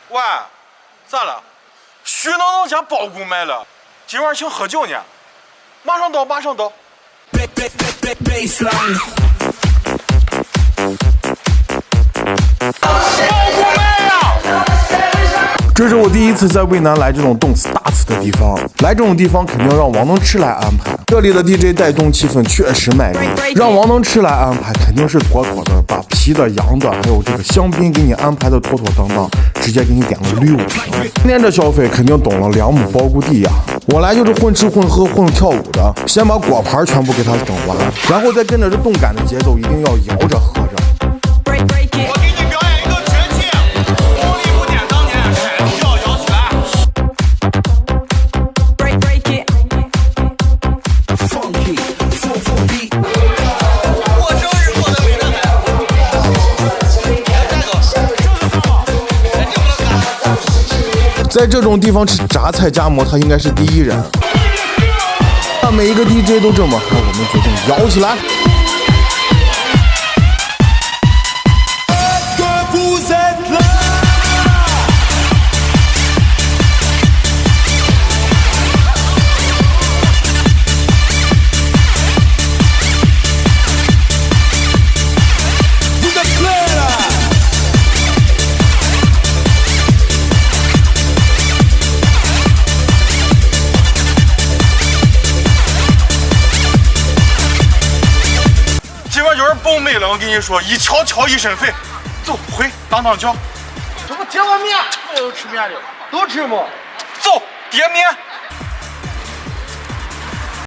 喂，咋了？徐能能家包公来了，今晚请喝酒呢，马上到，马上到。这是我第一次在渭南来这种动次打次的地方，来这种地方肯定让王能吃来安排。这里的 DJ 带动气氛确实卖力，让王能吃来安排肯定是妥妥的，把皮的、羊的，还有这个香槟给你安排的妥妥当当，直接给你点了6瓶。今天这消费肯定懂了2亩包谷地呀！我来就是混吃混喝混跳舞的，先把果盘全部给它整完，然后再跟着这动感的节奏，一定要摇着喝着。在这种地方吃榨菜夹馍，他应该是第一人。那每一个 DJ 都这么嗨，我们决定摇起来。爆美了，我跟你说，一敲敲一身肥，走回当脚。这不贴碗面，这不有吃面的，都吃吗？走，叠面。